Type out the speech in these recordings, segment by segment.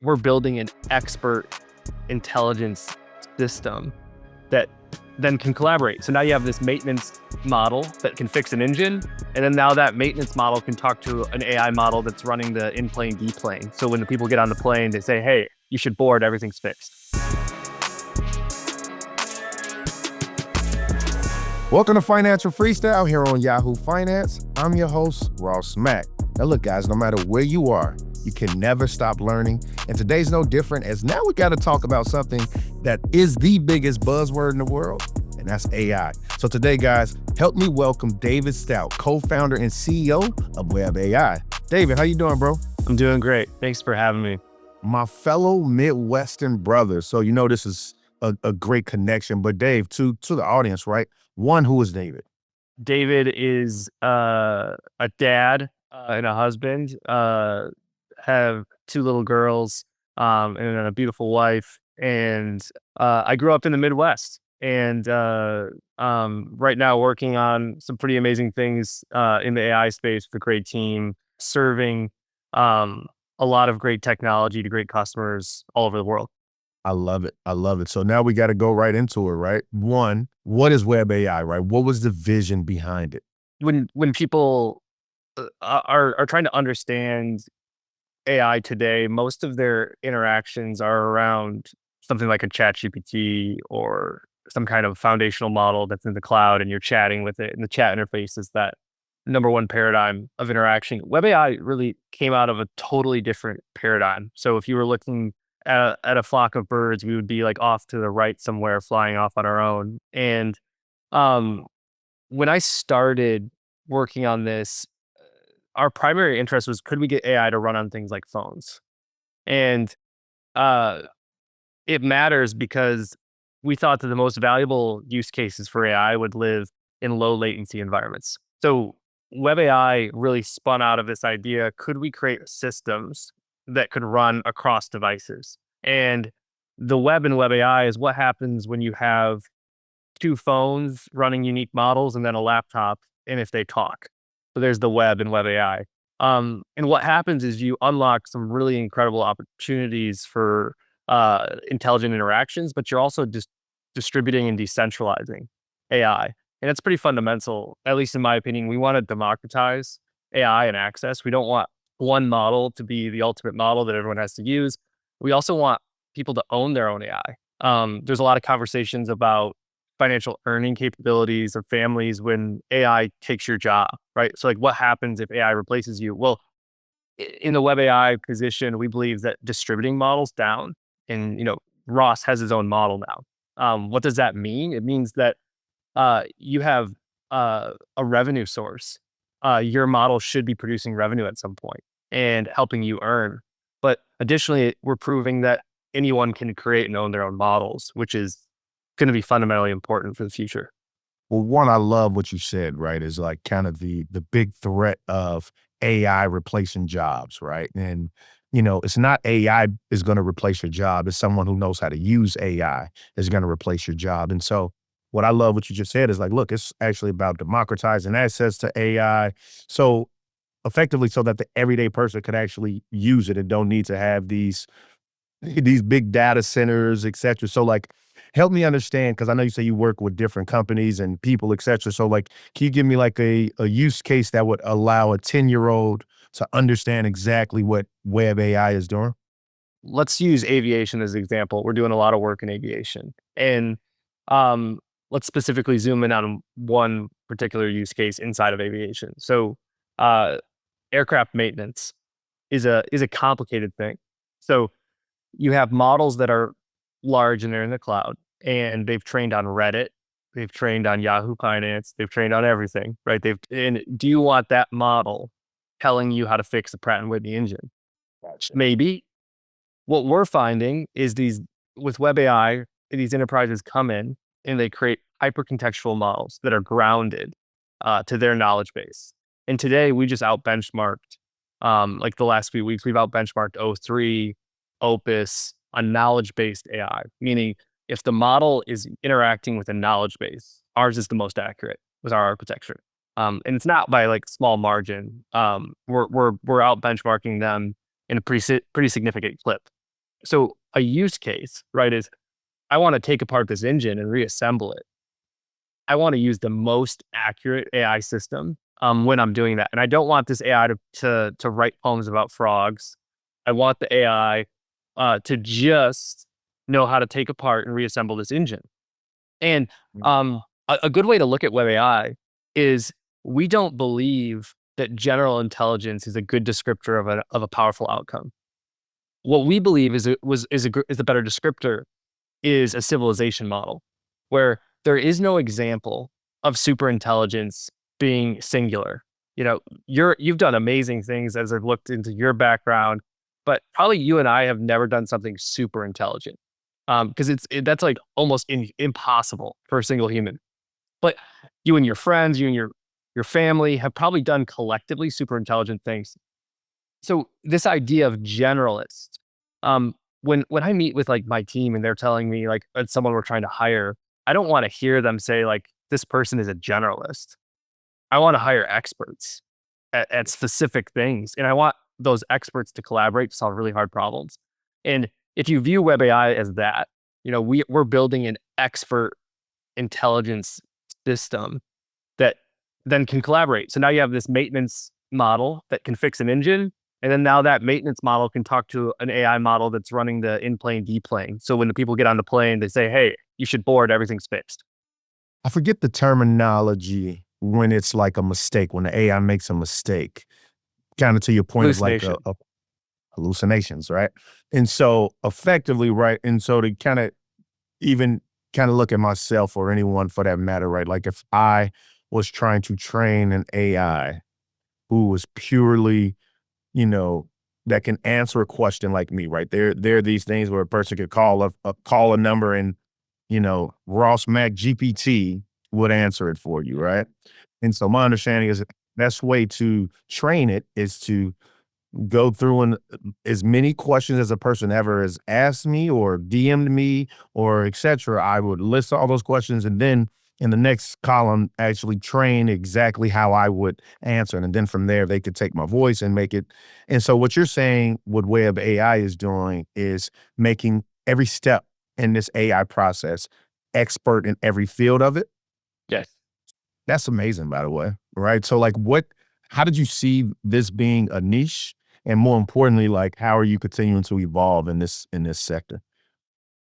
we're building an expert intelligence system that then can collaborate. So now you have this maintenance model that can fix an engine. And then now that maintenance model can talk to an AI model that's running the in-plane deplane. So when the people get on the plane, they say, hey, you should board, everything's fixed. Welcome to Financial Freestyle here on Yahoo Finance. I'm your host, Ross Mack. Now look, guys, no matter where you are, you can never stop learning. And today's no different, as now we got to talk about something that is the biggest buzzword in the world, and that's AI. So today, guys, help me welcome David Stout, co-founder and CEO of webAI. David, how you doing, bro? I'm doing great. Thanks for having me. My fellow Midwestern brothers. So you know this is a great connection. But Dave, to the audience, right? One, who is David? David is a dad and a husband, have two little girls and a beautiful wife. And I grew up in the Midwest and right now working on some pretty amazing things in the AI space with a great team, serving a lot of great technology to great customers all over the world. I love it. I love it. So now we got to go right into it, right? One, what is webAI, right? What was the vision behind it? When people are trying to understand AI today, most of their interactions are around something like a chat GPT or some kind of foundational model that's in the cloud and you're chatting with it. And the chat interface is that number one paradigm of interaction. WebAI really came out of a totally different paradigm. So if you were looking at a flock of birds, we would be like off to the right somewhere, flying off on our own. And um, when I started working on this, our primary interest was, could we get AI to run on things like phones? And uh, it matters because we thought that the most valuable use cases for AI would live in low latency environments. So WebAI really spun out of this idea, could we create systems that could run across devices? And the web in WebAI is what happens when you have two phones running unique models and then a laptop, and if they talk. So there's the web in WebAI. And what happens is you unlock some really incredible opportunities for intelligent interactions, but you're also just distributing and decentralizing AI. And it's pretty fundamental, at least in my opinion. We want to democratize AI and access. We don't want one model to be the ultimate model that everyone has to use. We also want people to own their own AI. There's a lot of conversations about financial earning capabilities of families when AI takes your job, right? So like what happens if AI replaces you? Well, in the web AI position, we believe that distributing models down and, Ross has his own model now. What does that mean? It means that you have a revenue source. Your model should be producing revenue at some point and helping you earn. But additionally, we're proving that anyone can create and own their own models, which is going to be fundamentally important for the future. Well, one, I love what you said, right? Is like kind of the big threat of AI replacing jobs, right? And it's not AI is going to replace your job. It's someone who knows how to use AI is going to replace your job. And so what I love what you just said is like, look, it's actually about democratizing access to AI. So effectively so that the everyday person could actually use it and don't need to have these big data centers, et cetera. So like, help me understand, because I know you say you work with different companies and people, et cetera. So like, can you give me like a use case that would allow a 10-year-old to understand exactly what web AI is doing? Let's use aviation as an example. We're doing a lot of work in aviation. And um, let's specifically zoom in on one particular use case inside of aviation. So uh, aircraft maintenance is a complicated thing. So you have models that are large and they're in the cloud and they've trained on Reddit, they've trained on Yahoo Finance, they've trained on everything, right? And do you want that model telling you how to fix a Pratt and Whitney engine? Gotcha. Maybe. What we're finding is with web AI, these enterprises come in and they create hyper contextual models that are grounded to their knowledge base. And today we just out benchmarked, like the last few weeks, we've out benchmarked O3, Opus on knowledge-based AI, meaning if the model is interacting with a knowledge base, ours is the most accurate with our architecture. And it's not by like small margin. We're out benchmarking them in a pretty significant clip. So a use case, right, is I want to take apart this engine and reassemble it. I want to use the most accurate AI system when I'm doing that. And I don't want this AI to write poems about frogs. I want the AI to just know how to take apart and reassemble this engine. And a good way to look at webAI is we don't believe that general intelligence is a good descriptor of a powerful outcome. What we believe is a better descriptor is a civilization model where there is no example of super intelligence being singular. You know, you've done amazing things as I've looked into your background, but probably you and I have never done something super intelligent. Because that's like almost impossible for a single human. But you and your friends, you and your family have probably done collectively super intelligent things. So this idea of generalist, when I meet with like my team and they're telling me like it's someone we're trying to hire, I don't want to hear them say like this person is a generalist. I want to hire experts at specific things, and I want those experts to collaborate to solve really hard problems. And if you view WebAI as that, you know, we're building an expert intelligence system that then can collaborate. So now you have this maintenance model that can fix an engine. And then now that maintenance model can talk to an AI model that's running the in-plane deplane. So when the people get on the plane, they say, hey, you should board, everything's fixed. I forget the terminology when it's like a mistake, when the AI makes a mistake, kind of to your point of like Hallucination. a hallucinations, right? And so effectively, right? And so to kind of even kind of look at myself or anyone for that matter, right? Like if I was trying to train an AI who was purely, you know, that can answer a question like me, right? There are these things where a person could call a number and, Ross Mac GPT would answer it for you, right? And so my understanding is the best way to train it is to go through and as many questions as a person ever has asked me or DM'd me or et cetera. I would list all those questions and then in the next column actually train exactly how I would answer. And then from there they could take my voice and make it. And so what you're saying what Web AI is doing is making every step in this AI process expert in every field of it. Yes. That's amazing, by the way, right? So, like, how did you see this being a niche? And more importantly, like, how are you continuing to evolve in this sector?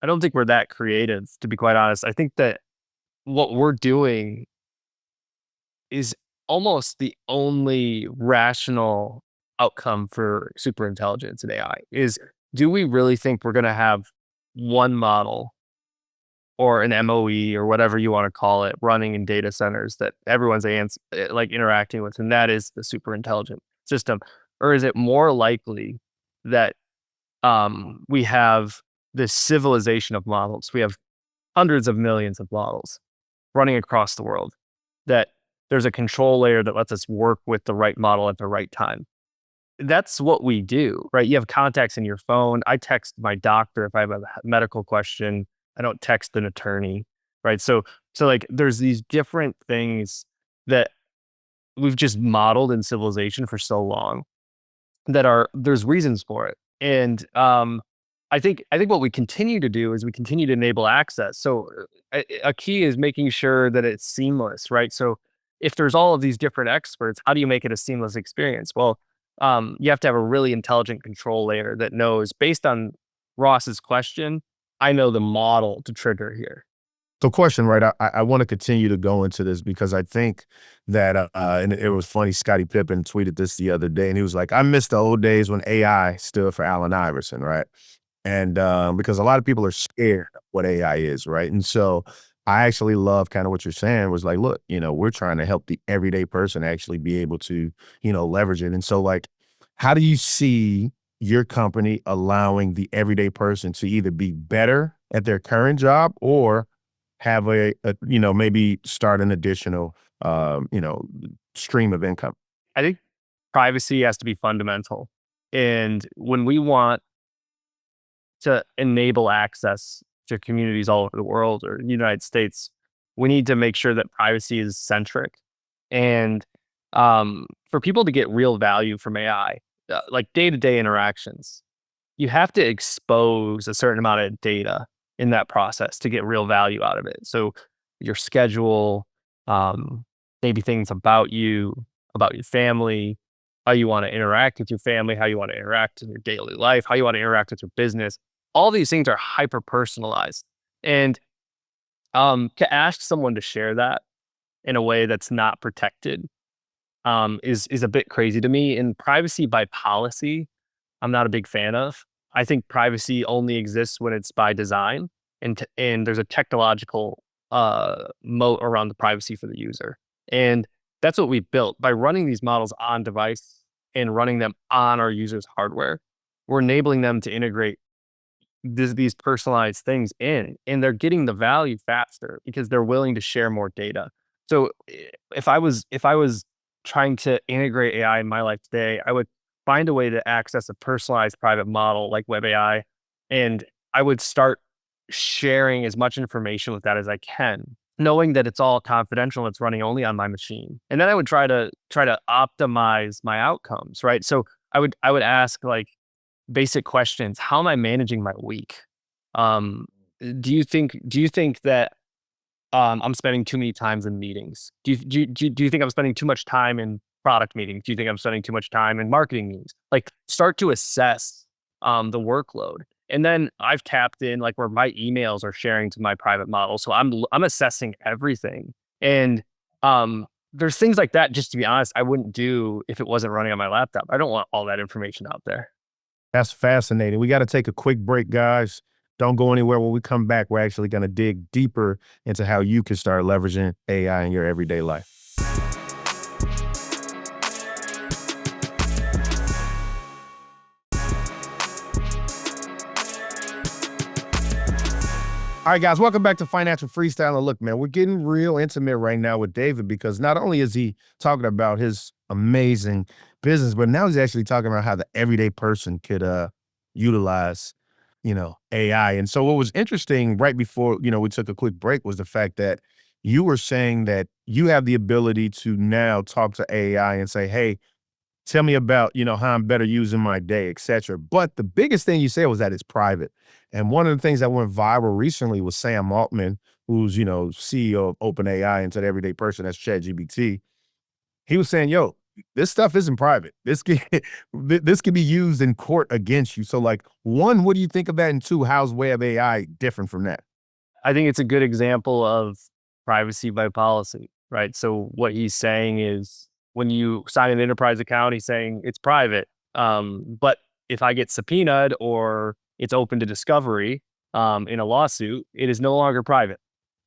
I don't think we're that creative, to be quite honest. I think that what we're doing is almost the only rational outcome for super intelligence and AI is do we really think we're going to have one model or an MOE or whatever you want to call it running in data centers that everyone's like interacting with, and that is the super intelligent system? Or is it more likely that we have this civilization of models? We have hundreds of millions of models running across the world, that there's a control layer that lets us work with the right model at the right time. That's what we do, right? You have contacts in your phone. I text my doctor if I have a medical question. I don't text an attorney, right? So like there's these different things that we've just modeled in civilization for so long that are there's reasons for it. And I think what we continue to do is we continue to enable access. So a key is making sure that it's seamless, right? So if there's all of these different experts, how do you make it a seamless experience? Well, you have to have a really intelligent control layer that knows based on Ross's question, I know the model to trigger here. So, question, right? I want to continue to go into this because I think that, and it was funny. Scottie Pippen tweeted this the other day, and he was like, "I miss the old days when AI stood for Allen Iverson," right? And because a lot of people are scared of what AI is, right? And so I actually love kind of what you're saying was like, look, we're trying to help the everyday person actually be able to, leverage it. And so, like, how do you see your company allowing the everyday person to either be better at their current job or have maybe start an additional, stream of income? I think privacy has to be fundamental. And when we want to enable access to communities all over the world or the United States, we need to make sure that privacy is centric. And for people to get real value from AI, like day to day interactions, you have to expose a certain amount of data in that process to get real value out of it. So your schedule, um, maybe things about your family, how you want to interact with your family, how you want to interact in your daily life, how you want to interact with your business. All these things are hyper personalized. And to ask someone to share that in a way that's not protected is a bit crazy to me. And privacy by policy, I'm not a big fan of. I think privacy only exists when it's by design, and there's a technological moat around the privacy for the user. And that's what we built by running these models on device and running them on our users' hardware. We're enabling them to integrate these personalized things in, and they're getting the value faster because they're willing to share more data. So if I was trying to integrate AI in my life today, I would find a way to access a personalized private model like webAI, and I would start sharing as much information with that as I can, knowing that it's all confidential, it's running only on my machine. And then I would try to optimize my outcomes, right? So I would ask like basic questions. How am I managing my week? Um, do you think that I'm spending too many times in meetings? Do you think I'm spending too much time in product meetings? Do you think I'm spending too much time in marketing meetings? Like start to assess the workload. And then I've tapped in like where my emails are sharing to my private model. So I'm assessing everything. And there's things like that, just to be honest, I wouldn't do if it wasn't running on my laptop. I don't want all that information out there. That's fascinating. We got to take a quick break, guys. Don't go anywhere. When we come back, we're actually going to dig deeper into how you can start leveraging AI in your everyday life. All right, guys, welcome back to Financial Freestyle. And look, man, we're getting real intimate right now with David because not only is he talking about his amazing business, but now he's actually talking about how the everyday person could utilize, AI. And so what was interesting right before, we took a quick break was the fact that you were saying that you have the ability to now talk to AI and say, hey, tell me about, how I'm better using my day, et cetera. But the biggest thing you said was that it's private. And one of the things that went viral recently was Sam Altman, who's, CEO of OpenAI and to the everyday person, that's ChatGPT. He was saying, yo, this stuff isn't private. This can be used in court against you. So like, one, what do you think of that? And two, how's Web AI different from that? I think it's a good example of privacy by policy, right? So what he's saying is when you sign an enterprise account, he's saying it's private. But if I get subpoenaed or it's open to discovery in a lawsuit, it is no longer private.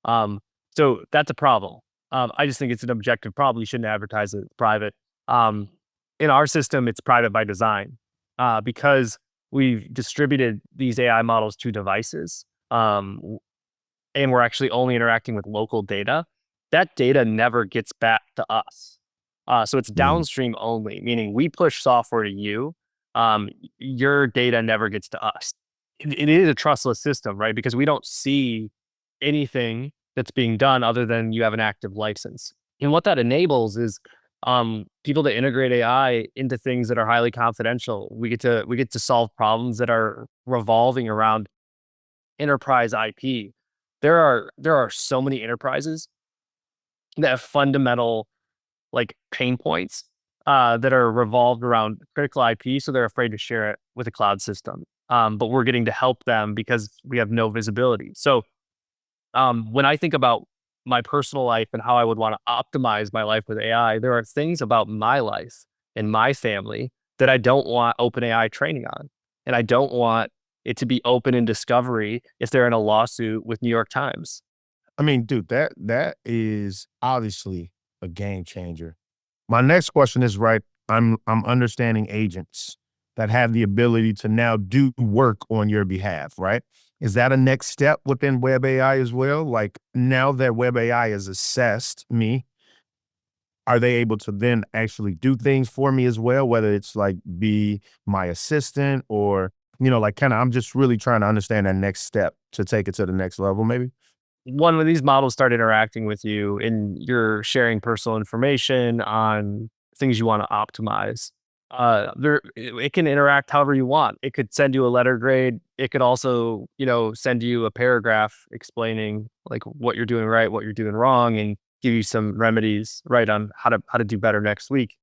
Um, so that's a problem. I just think it's an objective problem. You shouldn't advertise it private. Um, in our system, it's private by design because we've distributed these AI models to devices. And we're actually only interacting with local data, that data never gets back to us. So it's Mm, downstream only, meaning we push software to you. Your data never gets to us. It is a trustless system, right? Because we don't see anything that's being done other than you have an active license. And what that enables is people to integrate AI into things that are highly confidential. We get to solve problems that are revolving around enterprise IP. There are so many enterprises that have fundamental like pain points that are revolved around critical IP, so they're afraid to share it with a cloud system. But we're getting to help them because we have no visibility. So when I think about my personal life and how I would want to optimize my life with AI, there are things about my life and my family that I don't want OpenAI training on. And I don't want it to be open in discovery if they're in a lawsuit with New York Times. I mean, dude, that is obviously a game changer. My next question is right. I'm understanding agents that have the ability to now do work on your behalf, right? Is that a next step within Web AI as well? Like now that Web AI has assessed me, are they able to then actually do things for me as well? Whether it's like be my assistant or, like kind of, I'm just really trying to understand that next step to take it to the next level, maybe. When these models start interacting with you and you're sharing personal information on things you want to optimize, It can interact however you want. It could send you a letter grade. It could also, send you a paragraph explaining like what you're doing right, what you're doing wrong, and give you some remedies right on how to do better next week.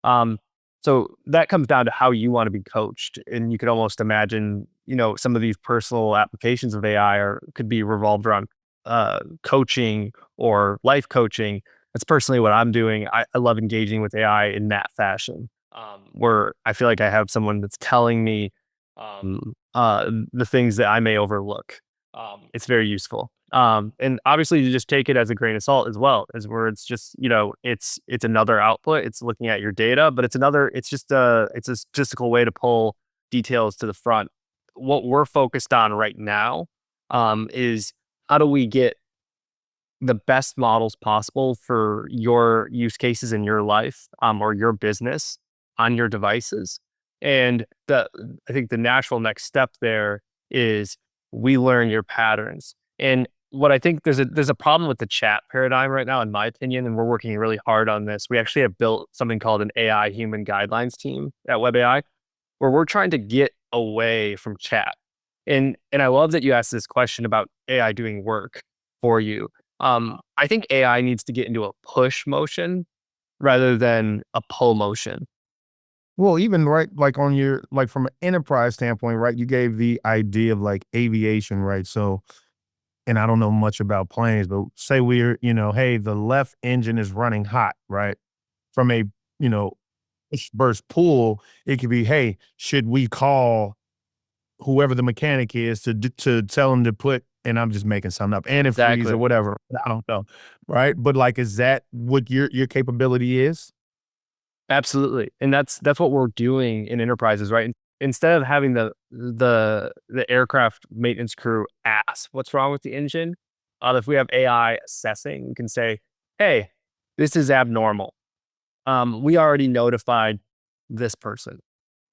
Um, so that comes down to how you want to be coached, and you could almost imagine, some of these personal applications of AI could be revolved around coaching or life coaching. That's personally what I'm doing. I love engaging with AI in that fashion, where I feel like I have someone that's telling me the things that I may overlook. It's very useful. And obviously, you just take it as a grain of salt as well, as where it's just it's another output. It's looking at your data, but it's a statistical way to pull details to the front. What we're focused on right now is how do we get the best models possible for your use cases in your life, or your business on your devices. And I think the natural next step there is we learn your patterns. And what I think there's a problem with the chat paradigm right now, in my opinion, and we're working really hard on this. We actually have built something called an AI human guidelines team at webAI, where we're trying to get away from chat. And I love that you asked this question about AI doing work for you. I think AI needs to get into a push motion rather than a pull motion. Well, even right, like on your like from an enterprise standpoint, right? You gave the idea of like aviation, right? So, and I don't know much about planes, but say we're, hey, the left engine is running hot, right? From a, you know, burst pull, it could be, hey, should we call whoever the mechanic is to tell him to put, and I'm just making something up, antifreeze or Exactly. whatever. I don't know, right? But like, is that what your capability is? Absolutely. And that's what we're doing in enterprises, right? Instead of having the aircraft maintenance crew ask what's wrong with the engine, if we have AI assessing, we can say, "Hey, this is abnormal. We already notified this person."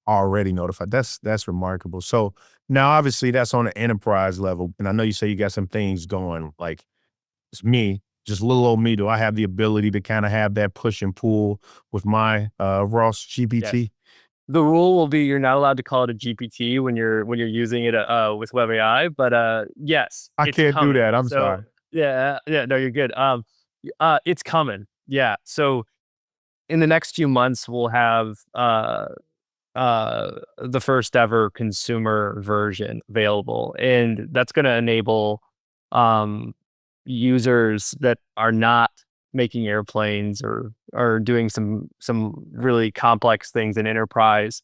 Already notified. That's remarkable. So now, obviously, that's on an enterprise level, and I know you say you got some things going. Like it's me, just little old me. Do I have the ability to kind of have that push and pull with my Ross Yes. GPT? The rule will be you're not allowed to call it a GPT when you're using it with web AI, but yes, I it's can't do coming. that. I'm So sorry. yeah, yeah, no, you're good. It's coming. Yeah. So in the next few months, we'll have the first ever consumer version available, and that's going to enable um, users that are not making airplanes or doing some really complex things in enterprise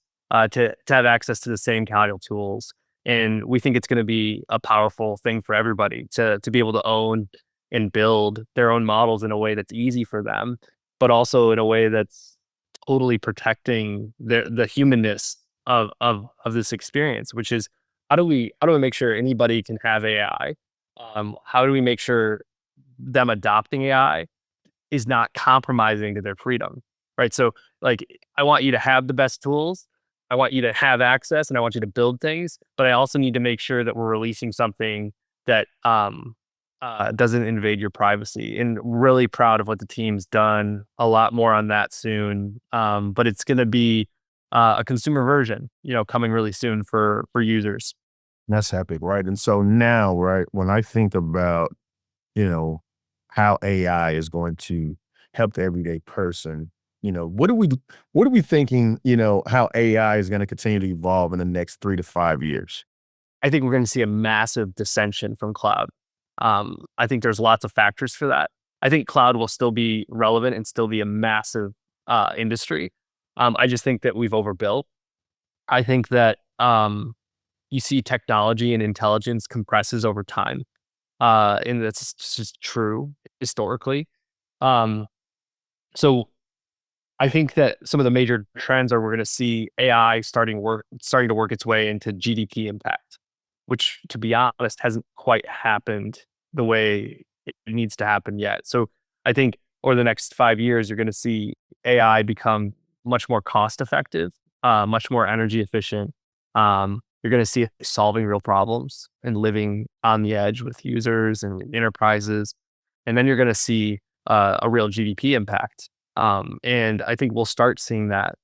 to have access to the same kind of tools. And we think it's going to be a powerful thing for everybody to be able to own and build their own models in a way that's easy for them, but also in a way that's totally protecting the humanness of this experience, which is how do we make sure anybody can have AI? How do we make sure them adopting AI is not compromising to their freedom, right? So, like, I want you to have the best tools, I want you to have access, and I want you to build things, but I also need to make sure that we're releasing something that doesn't invade your privacy. And really proud of what the team's done. A lot more on that soon, but it's going to be a consumer version, coming really soon for users. That's epic, right? And so now, right, when I think about, you know, how AI is going to help the everyday person, what are we thinking, how AI is going to continue to evolve in the next 3 to 5 years? I think we're going to see a massive dissension from cloud. I think there's lots of factors for that. I think cloud will still be relevant and still be a massive industry. I just think that we've overbuilt. I think that you see technology and intelligence compresses over time, and that's just true historically. Um, so I think that some of the major trends are we're going to see AI starting to work its way into GDP impact, which, to be honest, hasn't quite happened the way it needs to happen yet. So I think over the next 5 years, you're going to see AI become much more cost effective, much more energy efficient. You're going to see it solving real problems and living on the edge with users and enterprises, and then you're going to see a real GDP impact, and I think we'll start seeing that.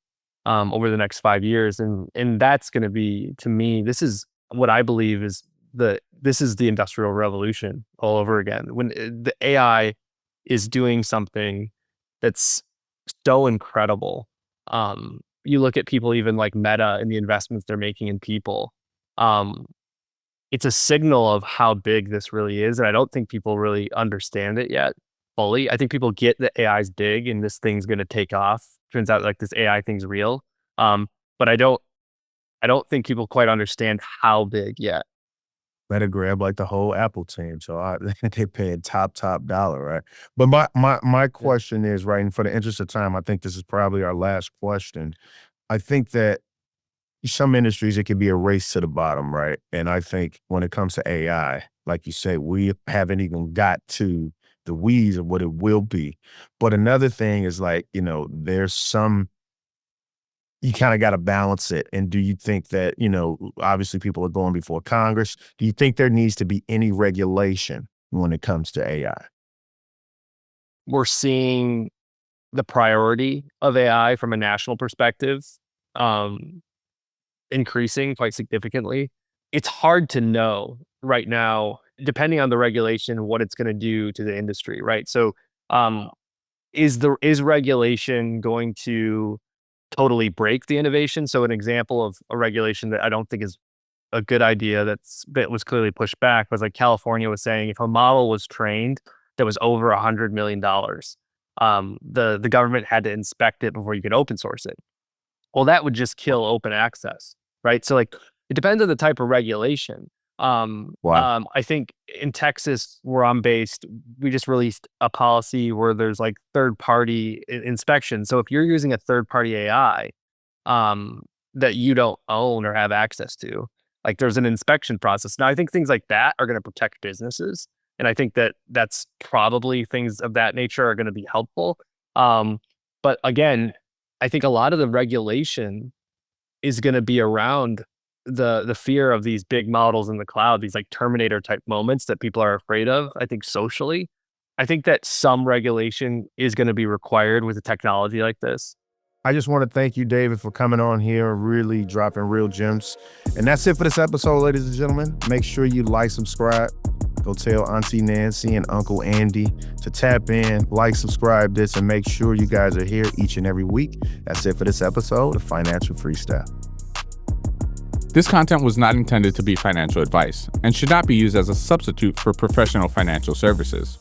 over the next 5 years, and that's going to be, to me, this is what I believe is this is the industrial revolution all over again. When the AI is doing something that's so incredible. You look at people even like Meta and the investments they're making in people. Um, it's a signal of how big this really is, and I don't think people really understand it yet fully. I think people get that AI is big and this thing's going to take off. Turns out like this AI thing's real, but I don't think people quite understand how big yet. Better grab like the whole Apple team. So they paying top dollar, right? But my Yeah. question is, right, and for the interest of time, I think this is probably our last question. I think that some industries it can be a race to the bottom, right? And I think when it comes to AI, like you said, we haven't even got to the weeds of what it will be. But another thing is like, there's some you kinda gotta balance it, and do you think that, obviously people are going before Congress. Do you think there needs to be any regulation when it comes to AI? We're seeing the priority of AI from a national perspective um, increasing quite significantly. It's hard to know right now, depending on the regulation, what it's going to do to the industry, right? So, um, is regulation going to totally break the innovation? So, an example of a regulation that I don't think is a good idea that was clearly pushed back was like California was saying if a model was trained that was over $100 million, the government had to inspect it before you could open source it. Well, that would just kill open access, right? So like it depends on the type of regulation. Wow. I think in Texas, where I'm based, we just released a policy where there's like third party inspection. So if you're using a third party AI, um, that you don't own or have access to. Like there's an inspection process. Now, I think things like that are going to protect businesses, and I think that that's probably things of that nature are going to be helpful. Um, but again, I think a lot of the regulation is going to be around the fear of these big models in the cloud, these like Terminator type moments that people are afraid of. I think socially, I think that some regulation is going to be required with a technology like this. I just wanna thank you, David, for coming on here and really dropping real gems. And that's it for this episode, ladies and gentlemen. Make sure you like, subscribe. Go tell Auntie Nancy and Uncle Andy to tap in, like, subscribe this, and make sure you guys are here each and every week. That's it for this episode of Financial Freestyle. This content was not intended to be financial advice and should not be used as a substitute for professional financial services.